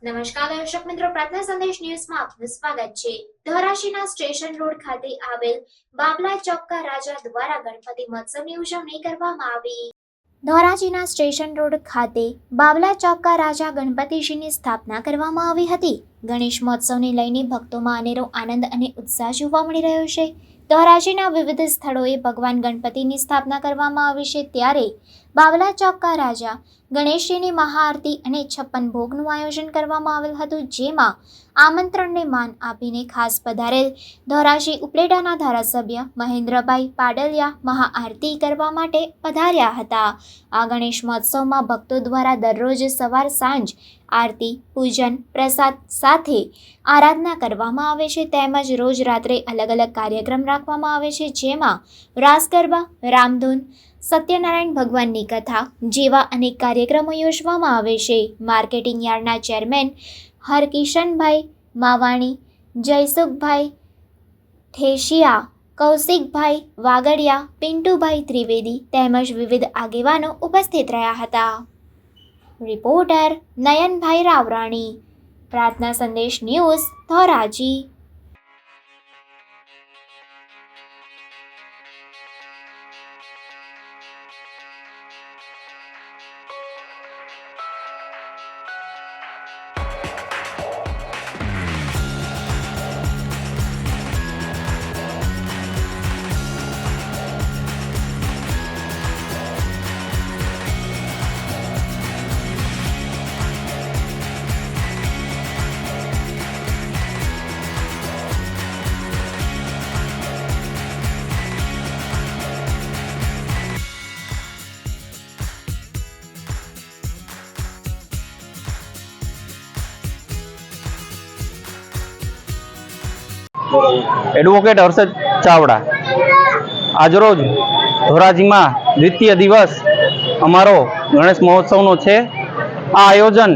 નમસ્કાર દર્શક મિત્રો, પ્રાર્થના સંદેશ ન્યૂઝમાં આપનું સ્વાગત છે। ધોરાજીના સ્ટેશન રોડ ખાતે આવેલ બાબલા ચોક્કા રાજા દ્વારા ગણપતિ મહોત્સવની ઉજવણી કરવામાં આવી। ધોરાજીના સ્ટેશન રોડ ખાતે બાબલા ચોક્કા રાજા ગણપતિજીની સ્થાપના કરવામાં આવી હતી। ગણેશ મહોત્સવને લઈને ભક્તોમાં અનેરો આનંદ અને ઉત્સાહ જોવા મળી રહ્યો છે। ધોરાજીના વિવિધ સ્થળોએ ભગવાન ગણપતિની સ્થાપના કરવામાં આવી છે, ત્યારે બાબલા ચોક્કા રાજા ગણેશજીની મહાઆરતી અને 56 ભોગનું આયોજન કરવામાં આવેલ હતું, જેમાં આમંત્રણને માન આપીને ખાસ પધારેલ ધોરાજી ઉપલેટાના ધારાસભ્ય મહેન્દ્રભાઈ પાડલિયા મહાઆરતી કરવા માટે પધાર્યા હતા। આ ગણેશ મહોત્સવમાં ભક્તો દ્વારા દરરોજ સવાર સાંજ આરતી, પૂજન, પ્રસાદ સાથે આરાધના કરવામાં આવે છે, તેમજ રોજ રાત્રે અલગ અલગ કાર્યક્રમ રાખવામાં આવે છે, જેમાં રાસ ગરબા, રામધૂન, સત્યનારાયણ ભગવાનની કથા જેવા અનેક કાર્યક્રમો યોજવામાં આવે છે। માર્કેટિંગ યાર્ડના ચેરમેન હરકિશનભાઈ માવાણી, જયસુખભાઈ ઠેસિયા, કૌશિકભાઈ વાગડિયા, પિન્ટુભાઈ ત્રિવેદી તેમજ વિવિધ આગેવાનો ઉપસ્થિત રહ્યા હતા। રિપોર્ટર નયનભાઈ રાવરાણી, પ્રાર્થના સંદેશ ન્યૂઝ, ધોરાજી। એડવોકેટ હર્ષદ ચાવડા। આજરોજ ધોરાજીમાં દ્વિતીય દિવસ અમારો ગણેશ મહોત્સવનો છે। આ આયોજન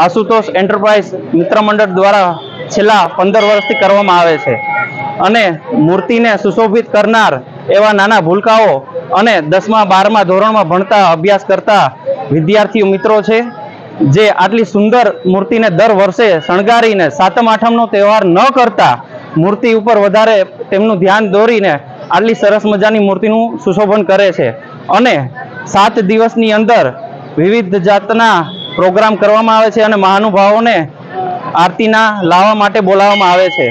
આશુતોષ એન્ટરપ્રાઇઝ મિત્ર મંડળ દ્વારા છેલ્લા 15 વર્ષથી કરવામાં આવે છે અને મૂર્તિને સુશોભિત કરનાર એવા નાના ભૂલકાઓ અને 10મા 12મા ધોરણમાં ભણતા અભ્યાસ કરતા વિદ્યાર્થીઓ મિત્રો છે, જે આટલી સુંદર મૂર્તિને દર વર્ષે શણગારીને સાતમ આઠમનો તહેવાર ન કરતા મૂર્તિ ઉપર વધારે તેમનું ધ્યાન દોરીને આટલી સરસ મજાની મૂર્તિનું સુશોભન કરે છે અને 7 દિવસની અંદર વિવિધ જાતના પ્રોગ્રામ કરવામાં આવે છે અને મહાનુભાવોને આરતીના લાવવા માટે બોલાવવામાં આવે છે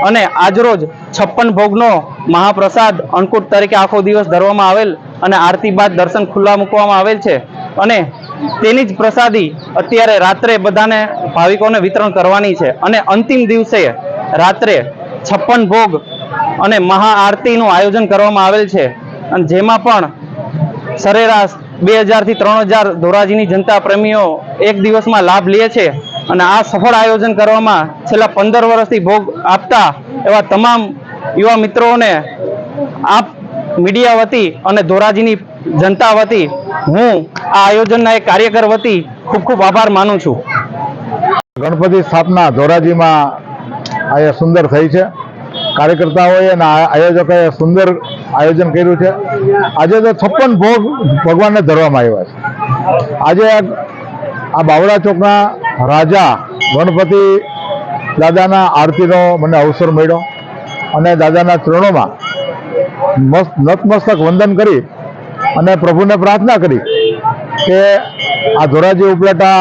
અને આજરોજ 56 ભોગનો મહાપ્રસાદ અન્નકૂટ તરીકે આખો દિવસ ધરવામાં આવેલ અને આરતી બાદ દર્શન ખુલ્લા મૂકવામાં આવેલ છે અને તેની જ પ્રસાદી અત્યારે રાત્રે બધાને ભાવિકોને વિતરણ કરવાની છે અને અંતિમ દિવસે રાત્રે 56 ભોગ અને મહાઆરતીનું આયોજન કરવામાં આવેલ છે અને જેમાં પણ સરેરાશ 2000 થી 3000 ધોરાજીની જનતા પ્રેમીઓ એક દિવસમાં લાભ લે છે અને આ સફળ આયોજન કરવામાં છેલ્લા 15 વર્ષથી ભોગ આપતા એવા તમામ યુવા મિત્રોને આપ મીડિયા વતી અને ધોરાજીની જનતા વતી હું આ આયોજનના એક કાર્યકર વતી ખૂબ ખૂબ આભાર માનું છું। ગણપતિ સ્થાપના ધોરાજીમાં આ સુંદર થઈ છે। કાર્યકર્તાઓએ અને આયોજકોએ સુંદર આયોજન કર્યું છે। આજે તો 56 ભોગ ભગવાનને ધરવામાં આવ્યા છે। આજે આ બાવળા ચોકના રાજા ગણપતિ દાદાના આરતીનો મને અવસર મળ્યો અને દાદાના ચરણોમાં નતમસ્તક વંદન કરી અને પ્રભુને પ્રાર્થના કરી કે આ ધોરાજી ઉપલેટા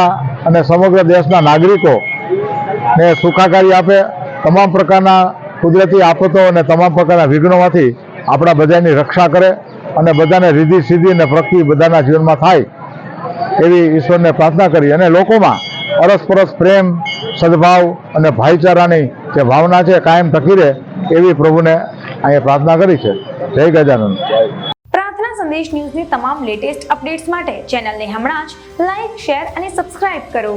અને સમગ્ર દેશના નાગરિકોને સુખાકારી આપે, તમામ પ્રકારના કુદરતી આફતો અને તમામ પ્રકારના વિઘ્નોમાંથી આપણા બધાની રક્ષા કરે અને બધાને રીધિ સીધી અને પ્રગતિ બધાના જીવનમાં થાય એવી ઈશ્વરને પ્રાર્થના કરી અને લોકોમાં અરસપરસ પ્રેમ, સદભાવ અને ભાઈચારાની જે ભાવના છે કાયમ ટકી રહે એવી પ્રભુને અહીંયા પ્રાર્થના કરી છે। જય ગજાનન। પ્રાર્થના સંદેશ ન્યૂઝની તમામ લેટેસ્ટ અપડેટ્સ માટે ચેનલને હમણાં જ લાઈક, શેર અને સબસ્ક્રાઇબ કરો।